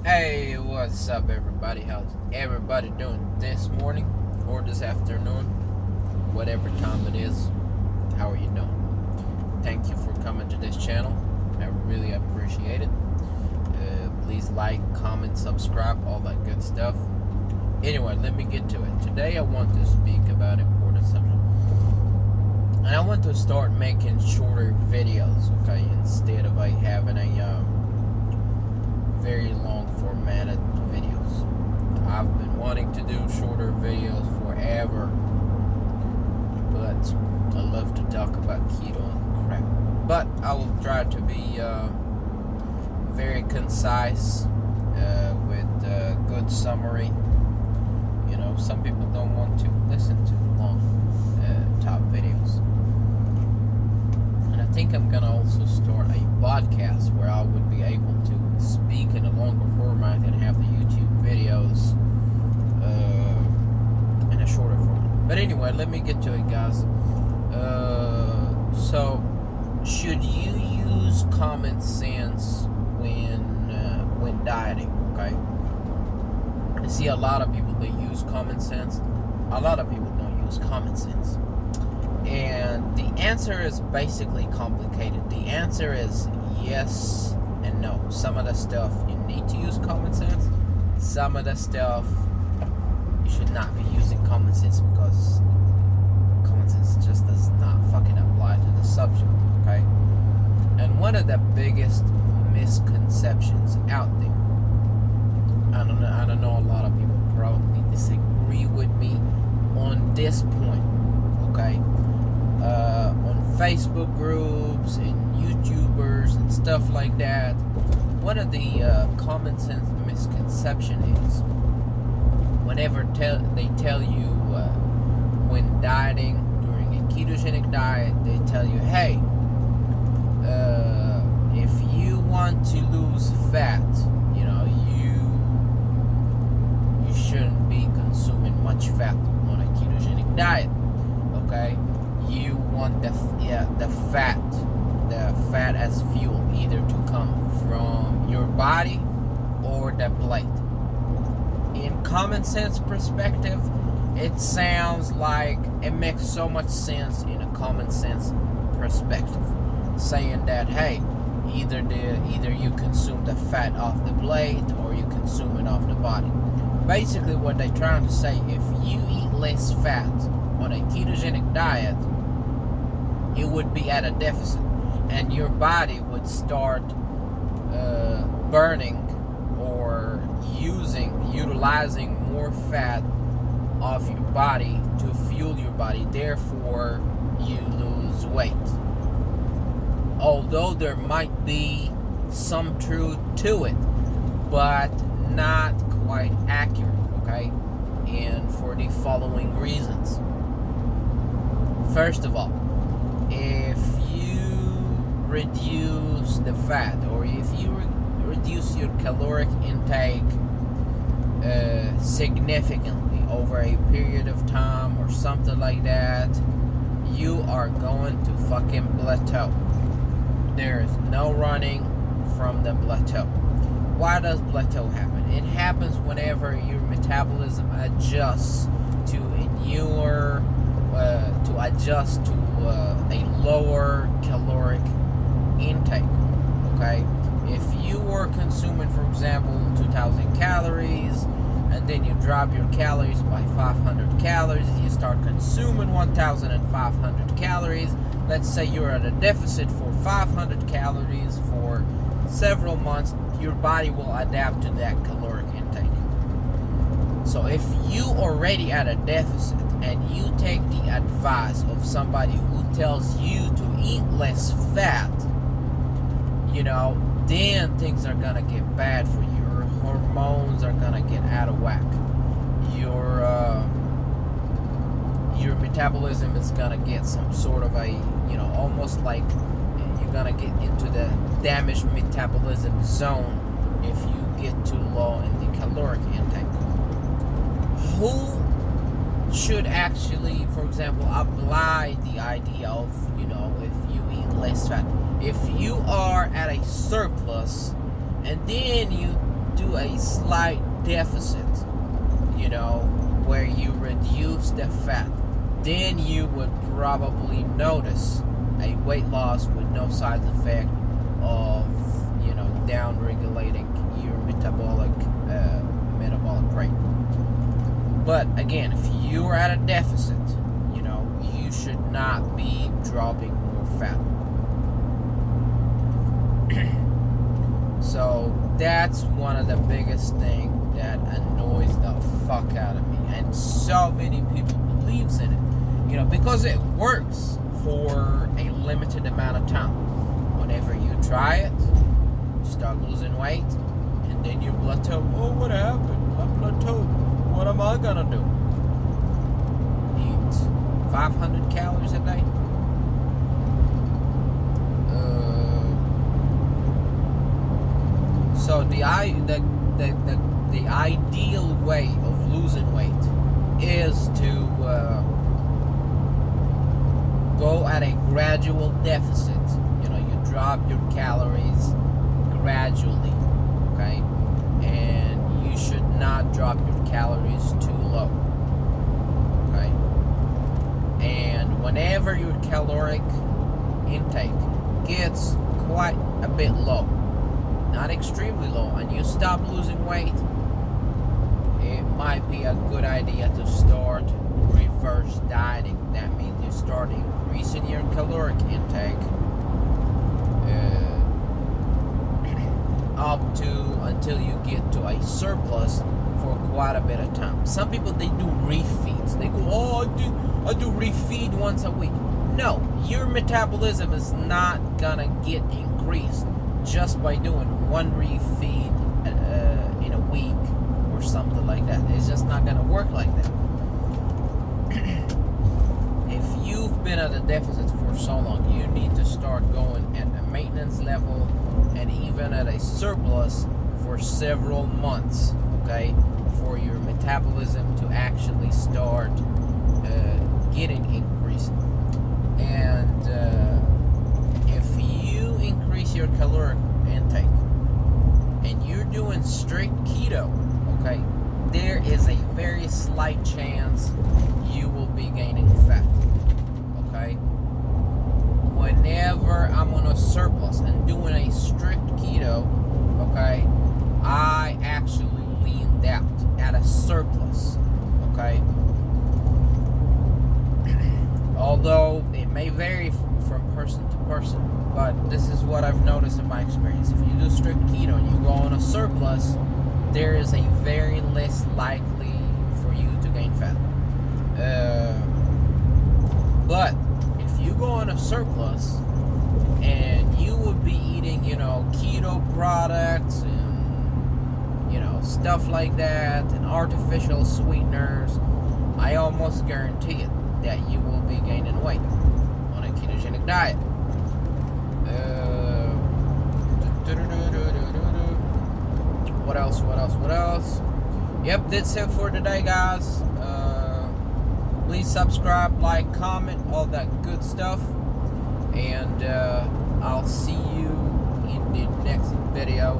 Hey, what's up, everybody? How's everybody doing this morning or this afternoon? Whatever time it is, how are you doing? Thank you for coming to this channel. I really appreciate it. Please like, comment, subscribe, all that good stuff. Anyway, let me get to it. Today, I want to speak about important subject. And I want to start making shorter videos, okay, instead of having a very long formatted videos. I've been wanting to do shorter videos forever, but I love to talk about keto and crap. But I will try to be very concise with a good summary. You know, some people don't want to listen to long top videos. And I think I'm gonna also start a podcast where I would be able to speak in a longer format and have the YouTube videos in a shorter format. But anyway, let me get to it, guys. So, should you use common sense when dieting? Okay. I see a lot of people that use common sense. A lot of people don't use common sense. And the answer is basically complicated. The answer is yes and no. Some of the stuff you need to use common sense. Some of the stuff you should not be using common sense because common sense just does not fucking apply to the subject, okay? And one of the biggest misconceptions out there, I don't know, a lot of people probably disagree with me on this point, okay? On Facebook groups and YouTubers and stuff like that, one of the common sense misconception is whenever they tell you when dieting during a ketogenic diet, they tell you, hey, if you want to lose fat, you know, you shouldn't be consuming much fat on a ketogenic diet, okay? You want the fat as fuel, either to come from your body or the plate. In common sense perspective, it sounds like it makes so much sense in a common sense perspective, saying that, hey, either you consume the fat off the plate or you consume it off the body. Basically, what they're trying to say, if you eat less fat on a ketogenic diet, you would be at a deficit, and your body would start burning or utilizing more fat of your body to fuel your body. Therefore, you lose weight. Although there might be some truth to it, but not quite accurate, okay? And for the following reasons. First of all, if you reduce the fat, or if you reduce your caloric intake significantly over a period of time or something like that, you are going to fucking plateau. There is no running from the plateau. Why does plateau happen? It happens whenever your metabolism adjusts to adjust to a lower caloric intake, okay? If you were consuming, for example, 2,000 calories, and then you drop your calories by 500 calories, you start consuming 1,500 calories, let's say you're at a deficit for 500 calories for several months, your body will adapt to that caloric intake. So if you already at a deficit and you take the advice of somebody who tells you to eat less fat, you know, then things are gonna get bad for you. Your hormones are gonna get out of whack. Your metabolism is gonna get some sort of a, you know, almost like you're gonna get into the damaged metabolism zone if you get too low in the caloric intake. Who should actually, for example, apply the idea of, you know, if you eat less fat? If you are at a surplus and then you do do a slight deficit, where you reduce the fat, then you would probably notice a weight loss with no side effect of, down regulating your metabolic rate. But again, if you're at a deficit, you should not be dropping more fat. So that's one of the biggest things that annoys the fuck out of me, and so many people believes in it, because it works for a limited amount of time. Whenever you try it, you start losing weight, and then you plateau. Oh, what happened? I plateaued. What am I gonna do? Eat 500 calories a day? So the ideal way of losing weight is to go at a gradual deficit. You drop your calories gradually, okay? And you should not drop your calories too low, okay? And whenever your caloric intake gets quite a bit low, not extremely low, and you stop losing weight, it might be a good idea to start reverse dieting. That means you start increasing your caloric intake up to until you get to a surplus for quite a bit of time. Some people, they do refeeds. They go, oh, I do refeed once a week. No, your metabolism is not gonna get increased just by doing one refeed in a week or something like that. It's just not gonna work like that. If you've been at a deficit for so long, you need to start going at a maintenance level and even at a surplus for several months, okay, for your metabolism to actually start getting increased. And if you increase your caloric intake and you're doing strict keto, okay, there is a very slight chance you will be gaining fat, okay? Whenever I'm on a surplus and doing a strict keto, okay, I actually leaned out at a surplus, okay? Although it may vary from person to person, but this is what I've noticed in my experience. If you do strict keto and you go on a surplus, there is a very less likely for you to gain fat. But if you go on a surplus and you would be eating, keto products and, stuff like that, and artificial sweeteners, I almost guarantee it that you will be gaining weight on a ketogenic diet. What else? Yep, that's it for today, guys. Please subscribe, like, comment, all that good stuff. And I'll see you in the next video.